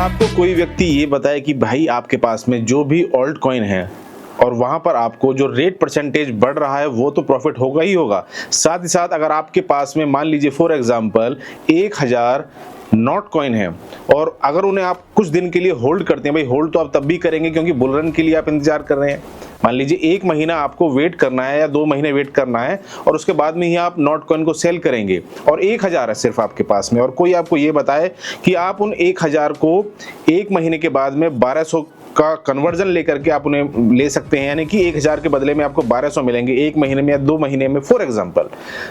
आपको कोई व्यक्ति ये बताए कि भाई आपके पास में जो भी ऑल्ट कॉइन है और वहां पर आपको जो रेट परसेंटेज बढ़ रहा है वो तो प्रॉफिट होगा ही होगा, साथ ही साथ अगर आपके पास में मान लीजिए फॉर एग्जांपल 1000 नॉट कॉइन है और अगर उन्हें आप कुछ दिन के लिए होल्ड करते हैं, भाई होल्ड तो आप तब भी करेंगे क्योंकि बुल रन के लिए आप इंतजार कर रहे हैं। मान लीजिए 1 महीना आपको वेट करना है या 2 महीने वेट करना है और उसके बाद में ही आप नॉट कॉइन को सेल करेंगे और 1000 है सिर्फ आपके पास में, और कोई आपको ये बताए कि आप उन 1000 को 1 महीने के बाद में 1200 का कन्वर्जन लेकर के आप उन्हें ले सकते हैं, यानी कि 1000 के बदले में आपको 1200 मिलेंगे 1 महीने में या 2 महीने में फॉर एग्जांपल।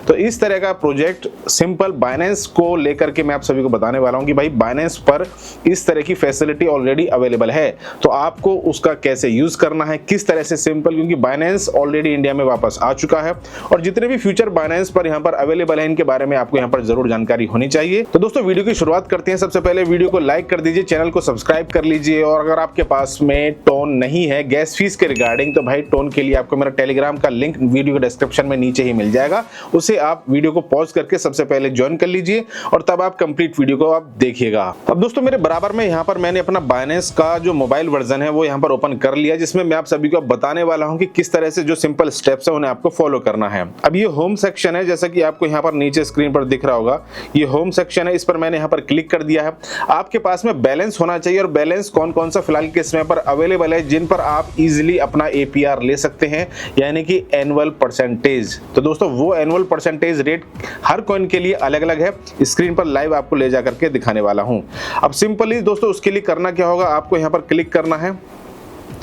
तो इस तरह का प्रोजेक्ट सिंपल बाइनेंस को लेकर के मैं आप सभी को बताने वाला हूं कि भाई बाइनेंस पर इस तरह की फैसिलिटी ऑलरेडी अवेलेबल है, तो आपको उसका कैसे यूज करना है, किस तरह से सिंपल, क्योंकि बाइनेंस ऑलरेडी इंडिया में वापस आ चुका है और जितने भी फ्यूचर बाइनेंस पर यहाँ पर अवेलेबल है इनके बारे में आपको यहाँ पर जरूर जानकारी होनी चाहिए। तो दोस्तों वीडियो की शुरुआत करते हैं। सबसे पहले वीडियो को लाइक कर दीजिए, चैनल को सब्सक्राइब कर लीजिए, और अगर आपके पास में टोन नहीं है गैस फीस के रिगार्डिंग तो भाई टोन के लिए आपको मेरा टेलीग्राम का लिंक वीडियो के डिस्क्रिप्शन में नीचे ही मिल जाएगा, उसे आप वीडियो को पॉज करके सबसे पहले ज्वाइन कर लीजिए और तब आप कंप्लीट वीडियो को आप देखिएगा। अब दोस्तों मेरे बराबर में यहाँ पर मैंने अपना बाइनेंस का जो मोबाइल वर्जन है वो यहाँ पर ओपन कर लिया, जिसमें मैं आप सभी को बताने वाला हूँ कि किस तरह से जो सिंपल स्टेप्स है उन्हें आपको फॉलो करना है। अब ये होम सेक्शन है, जैसा कि आपको यहाँ पर नीचे स्क्रीन पर दिख रहा होगा, ये होम सेक्शन है, इस पर मैंने यहाँ पर क्लिक कर दिया है। आपके पास में बैलेंस होना चाहिए और बैलेंस कौन कौन सा फिलहाल के समय पर अवेलेबल है जिन पर आप इजीली अपना एपीआर ले सकते हैं, यानी कि एनुअल परसेंटेज। तो दोस्तों वो एनुअल परसेंटेज रेट हर कॉइन के लिए अलग अलग है, स्क्रीन पर लाइव आपको ले जाकर के दिखाने वाला हूं। अब सिंपली दोस्तों उसके लिए करना क्या होगा, आपको यहां पर क्लिक करना है।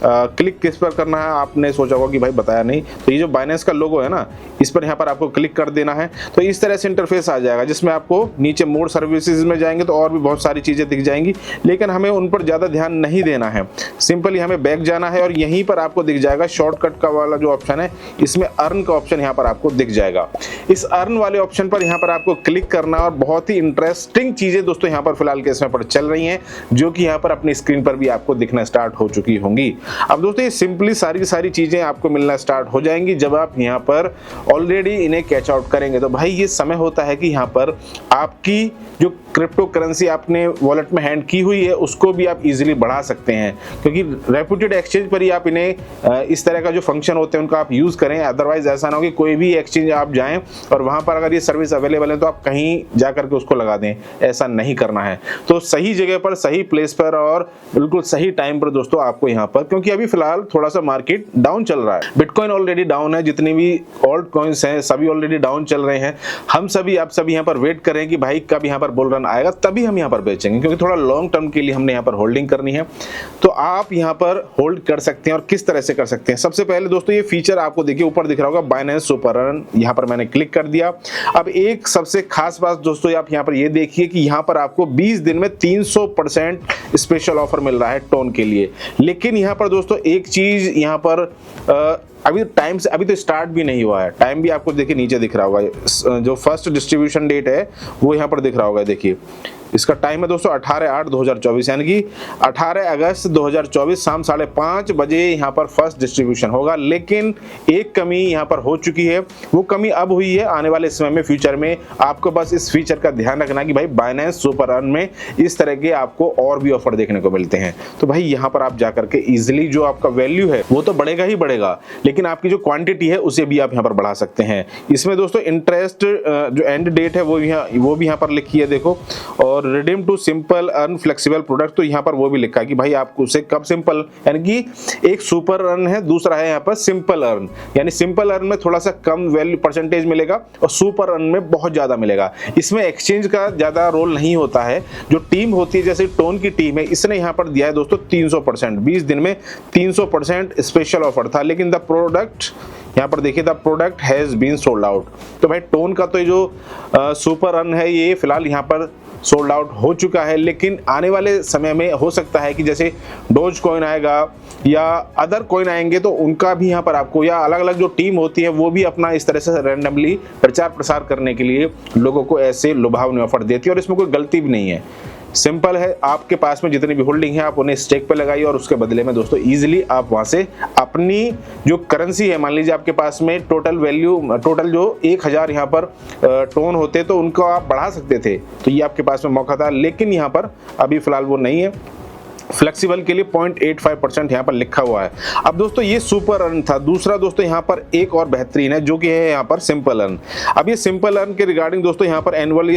क्लिक किस पर करना है आपने सोचा होगा कि भाई बताया नहीं, तो ये जो बाइनेंस का लोगो है ना इस पर यहाँ पर आपको क्लिक कर देना है। तो इस तरह से इंटरफेस आ जाएगा जिसमें आपको नीचे मोर सर्विसेज में जाएंगे तो और भी बहुत सारी चीजें दिख जाएंगी, लेकिन हमें उन पर ज्यादा ध्यान नहीं देना है। सिंपली हमें बैक जाना है और यहीं पर आपको दिख जाएगा शॉर्टकट का वाला जो ऑप्शन है, इसमें अर्न का ऑप्शन यहाँ पर आपको दिख जाएगा। इस अर्न वाले ऑप्शन पर यहाँ पर आपको क्लिक करना और बहुत ही इंटरेस्टिंग चीजें दोस्तों यहाँ पर फिलहाल के समय पर चल रही हैं, जो कि यहाँ पर अपनी स्क्रीन पर भी आपको दिखना स्टार्ट हो चुकी होंगी। अब दोस्तों ये सिंपली सारी चीजें आपको मिलना स्टार्ट हो जाएंगी जब आप यहाँ पर ऑलरेडी इन्हें कैच आउट करेंगे। तो भाई ये समय होता है कि यहाँ पर आपकी जो क्रिप्टो करेंसी आपने वॉलेट में हैंड की हुई है उसको भी आप इजीली बढ़ा सकते हैं, क्योंकि रेप्यूटेड एक्सचेंज पर ही आप इन्हें इस तरह का जो फंक्शन होते हैं उनका आप यूज करें। अदरवाइज ऐसा ना हो कि कोई भी एक्सचेंज आप जाएं और वहां पर अगर ये सर्विस अवेलेबल है तो आप कहीं जाकर के उसको लगा दें, ऐसा नहीं करना है। तो सही जगह पर, सही प्लेस पर और बिल्कुल सही टाइम पर दोस्तों आपको यहाँ पर, क्योंकि अभी फिलहाल थोड़ा सा मार्केट डाउन चल रहा है, बिटकॉइन ऑलरेडी डाउन है, जितनी भी ऑल्ट कॉइन्स हैं सभी ऑलरेडी डाउन चल रहे हैं। हम सभी आप सभी यहाँ पर वेट कर रहे हैं कि भाई कब यहाँ पर बुल रन आएगा तभी हम यहाँ पर बेचेंगे, क्योंकि थोड़ा लॉन्ग टर्म के लिए हमने यहाँ पर होल्डिंग करनी है। तो आप यहाँ पर होल्ड कर सकते हैं और किस तरह से कर सकते हैं। सबसे पहले दोस्तों ये फीचर आपको देखिए ऊपर दिख रहा होगा बाइनेंस सुपर अर्न, यहाँ पर मैंने क्लिक कर दिया। अब एक सबसे खास बात दोस्तों आप यहाँ पर ये देखिए कि यहाँ पर आपको 20 दिन में 300% स्पेशल ऑफर मिल रहा है टोन के लिए। लेकिन यहाँ पर दोस्तों एक चीज यहाँ पर अभी टाइम से अभी तो स्टार्ट भी नहीं हुआ है, टाइम भी आपको देखिए नीचे दिख रहा होगा, जो फर्स्ट डिस्ट्रीब्यूशन डेट है वो यहाँ पर दिख रहा होगा। देखिए इसका टाइम है दोस्तों 18/8/2024, यानी कि 18 अगस्त 2024 शाम 5:30 बजे यहाँ पर फर्स्ट डिस्ट्रीब्यूशन होगा। लेकिन एक कमी यहाँ पर हो चुकी है, वो कमी अब हुई है, आने वाले समय में फ्यूचर में आपको बस इस फीचर का ध्यान रखना कि भाई बाइनेंस सुपर अर्न में इस तरह के आपको और भी ऑफर देखने को मिलते हैं। तो भाई यहाँ पर आप जाकर के इजिली जो आपका वैल्यू है वो तो बढ़ेगा ही बढ़ेगा, लेकिन आपकी जो क्वांटिटी है उसे भी आप यहाँ पर बढ़ा सकते हैं। इसमें दोस्तों इंटरेस्ट जो एंड डेट है वो भी यहाँ पर लिखी है देखो, और redeem to simple earn flexible product, तो यहाँ पर वो भी लिखा है कि भाई आपको उसे कब सिंपल, यानी कि एक सुपर अर्न है, दूसरा है यहाँ पर सिंपल अर्न, यानी सिंपल अर्न में थोड़ा सा कम वैल्यू परसेंटेज मिलेगा और सुपर अर्न में बहुत ज्यादा मिलेगा। इसमें एक्सचेंज का ज्यादा रोल नहीं होता है, जो टीम होती है जैसे टोन की टीम है इसने यहाँ पर दिया है दोस्तों 300%, 20 दिन में 300% स्पेशल ऑफर था। लेकिन द प्रोडक्ट यहाँ पर देखिए the product has been sold out. तो भाई टोन का तो जो सुपर अर्न है ये फिलहाल यहाँ पर सोल्ड आउट हो चुका है, लेकिन आने वाले समय में हो सकता है कि जैसे डोज कॉइन आएगा या अदर कॉइन आएंगे तो उनका भी यहाँ पर आपको, या अलग अलग जो टीम होती है वो भी अपना इस तरह से रैंडमली प्रचार प्रसार करने के लिए लोगों को ऐसे लुभावने ऑफर देती है, और इसमें कोई गलती भी नहीं है। सिंपल है, आपके पास में जितनी भी होल्डिंग है आप उन्हें स्टेक पे लगाइए और उसके बदले में दोस्तों इजीली आप वहां से अपनी जो करेंसी है, मान लीजिए आपके पास में टोटल जो 1000 यहाँ पर टोन होते तो उनको आप बढ़ा सकते थे, तो ये आपके पास में मौका था, लेकिन यहाँ पर अभी फिलहाल वो नहीं है। फ्लेक्सिबल के लिए 0.85% यहाँ पर लिखा हुआ है। अब दोस्तों ये सुपर अर्न था। दूसरा दोस्तों यहाँ पर एक और बेहतरीन है जो कि है यहाँ पर सिंपल अर्न। अब ये सिंपल अर्न के रिगार्डिंग दोस्तों यहाँ पर एनुअल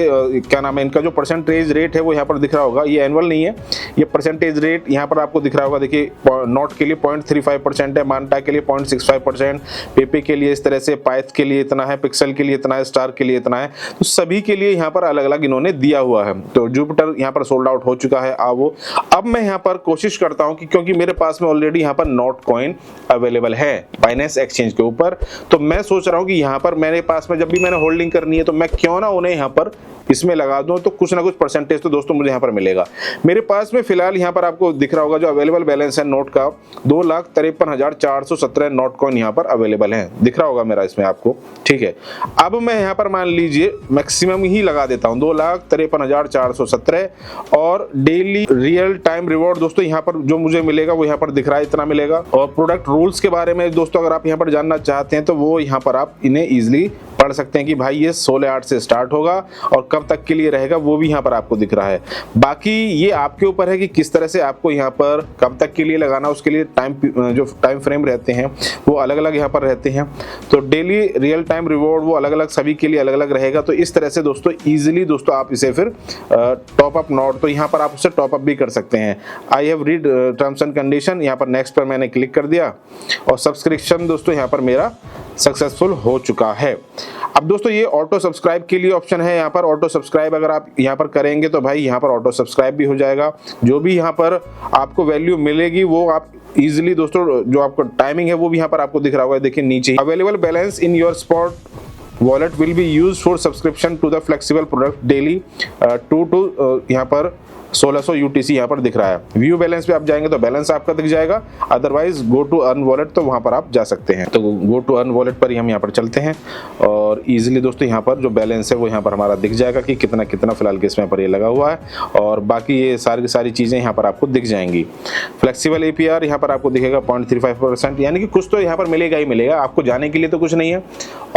क्या नाम है, इनका जो परसेंटेज रेट है वो यहाँ पर दिख रहा होगा, ये एनुअल नहीं है, ये परसेंटेज रेट यहाँ पर आपको दिख रहा होगा। देखिए नोट के लिए 0.35% है, मांटा के लिए 0.65%, पेपे के लिए इस तरह से, पाइथ के लिए इतना है, पिक्सल के लिए इतना है, स्टार के लिए इतना है, तो सभी के लिए यहाँ पर अलग अलग इन्होंने दिया हुआ है। तो जुपिटर यहाँ पर सोल्ड आउट हो चुका है। अब मैं यहाँ पर कोशिश करता हूं कि क्योंकि मेरे पास में ऑलरेडी यहाँ पर नोट कॉइन अवेलेबल है बाइनेंस एक्सचेंज के ऊपर, तो मैं सोच रहा हूं कि यहाँ पर मेरे पास में जब भी मैंने होल्डिंग करनी है तो मैं क्यों ना उन्हें यहाँ पर इसमें लगा दूं, तो कुछ ना कुछ परसेंटेज तो दोस्तों मुझे यहाँ पर मिलेगा। मेरे पास में फिलहाल यहाँ पर आपको दिख रहा होगा जो अवेलेबल बैलेंस है नोट का 2,53,417 नोट कॉइन यहाँ पर अवेलेबल है, दिख रहा होगा मेरा इसमें आपको, ठीक है। अब मैं यहाँ पर मान लीजिए मैक्सिमम ही लगा देता हूँ 2,53,417 और डेली रियल टाइम रिवॉर्ड दोस्तों यहाँ पर जो मुझे मिलेगा वो यहाँ पर दिख रहा है, इतना मिलेगा। और प्रोडक्ट रूल्स के बारे में दोस्तों अगर आप यहाँ पर जानना चाहते हैं तो वो यहाँ पर आप इन्हें इजिली पढ़ सकते हैं कि भाई ये 16/8 से स्टार्ट होगा और कब तक के लिए रहेगा वो भी यहाँ पर आपको दिख रहा है। बाकी ये आपके ऊपर है कि किस तरह से आपको यहाँ पर कब तक के लिए लगाना, उसके लिए जो टाइम फ्रेम रहते हैं वो अलग अलग यहाँ पर रहते हैं। तो डेली रियल टाइम रिवॉर्ड वो अलग अलग सभी के लिए अलग अलग रहेगा। तो इस तरह से दोस्तों इजीली दोस्तों आप इसे फिर टॉप अप नोट, तो यहाँ पर आप उससे टॉप अप भी कर सकते हैं। I have read terms and condition, यहाँ पर नेक्स्ट पर मैंने क्लिक कर दिया और सब्सक्रिप्शन दोस्तों यहाँ पर मेरा सक्सेसफुल हो चुका है। अब दोस्तों ये ऑटो सब्सक्राइब के लिए ऑप्शन है, यहाँ पर ऑटो सब्सक्राइब अगर आप यहाँ पर करेंगे तो भाई यहाँ पर ऑटो सब्सक्राइब भी हो जाएगा। जो भी यहाँ पर आपको वैल्यू मिलेगी वो आप इजीली दोस्तों जो आपको टाइमिंग है वो भी यहाँ पर आपको दिख रहा होगा, देखिए नीचे available balance in your spot wallet will be use for subscription to the flexible product daily यहाँ पर 1600 UTC यहाँ पर दिख रहा है। व्यू बैलेंस पे आप जाएंगे तो बैलेंस आपका दिख जाएगा, otherwise go to earn wallet तो वहाँ पर आप जा सकते हैं। तो गो टू अर्न वॉलेट पर ही हम यहाँ पर चलते हैं और इजीली दोस्तों यहाँ पर जो बैलेंस है वो यहाँ पर हमारा दिख जाएगा कि कितना कितना फिलहाल के इसमें पर ये लगा हुआ है और बाकी ये सारी चीज़ें यहाँ पर आपको दिख जाएंगी। फ्लेक्सिबल APR यहाँ पर आपको दिखेगा 0.35%, यानी कि कुछ तो यहाँ पर मिलेगा ही मिलेगा, आपको जाने के लिए तो कुछ नहीं है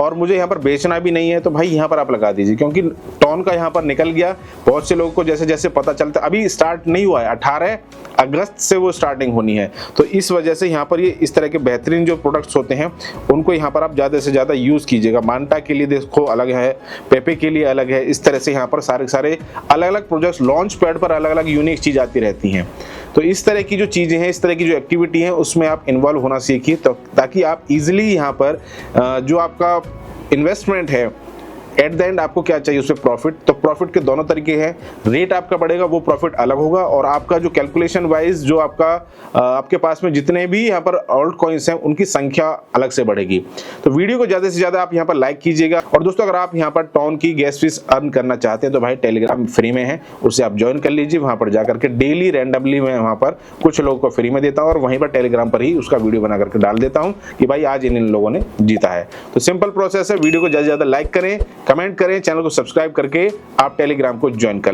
और मुझे यहाँ पर बेचना भी नहीं है, तो भाई यहाँ पर आप लगा दीजिए क्योंकि टॉन का यहाँ पर निकल गया। बहुत से लोगों को जैसे जैसे पता चलता, अभी स्टार्ट नहीं हुआ है, 18 अगस्त से वो स्टार्टिंग होनी है, तो इस वजह से यहाँ पर ये इस तरह के बेहतरीन जो प्रोडक्ट्स होते हैं उनको यहाँ पर आप ज़्यादा से ज़्यादा यूज़ कीजिएगा। मांटा के लिए देखो अलग है, पेपे के लिए अलग है, इस तरह से यहाँ पर सारे अलग अलग प्रोजेक्ट्स लॉन्च पैड पर अलग अलग यूनिक चीज़ आती रहती हैं। तो इस तरह की जो चीज़ें हैं, इस तरह की जो एक्टिविटी है उसमें आप इन्वॉल्व होना सीखिए, तो ताकि आप इजीली यहाँ पर जो आपका इन्वेस्टमेंट है एट द एंड आपको क्या चाहिए उसमें प्रॉफिट, तो प्रॉफिट के दोनों तरीके हैं, रेट आपका बढ़ेगा वो प्रॉफिट अलग होगा और आपका जो कैलकुलेशन वाइज जो आपके पास में जितने भी यहाँ पर ऑल्ट कॉइन्स हैं उनकी संख्या अलग से बढ़ेगी। तो वीडियो को ज़्यादा से ज़्यादा आप यहाँ पर लाइक कीजिएगा और दोस्तों अगर आप यहाँ पर टॉन की गैस फीस अर्न करना चाहते हैं तो भाई टेलीग्राम फ्री में है, उसे आप ज्वाइन कर लीजिए। वहाँ पर जाकर के डेली रैंडमली मैं वहाँ पर कुछ लोगों को फ्री में देता हूँ और वहीं पर टेलीग्राम पर ही उसका वीडियो बना करके डाल देता हूँ कि भाई आज इन लोगों ने जीता है। तो सिंपल प्रोसेस है, वीडियो को ज़्यादा से ज़्यादा लाइक करें, कमेंट करें, चैनल को सब्सक्राइब करके आप टेलीग्राम को ज्वाइन कर लें।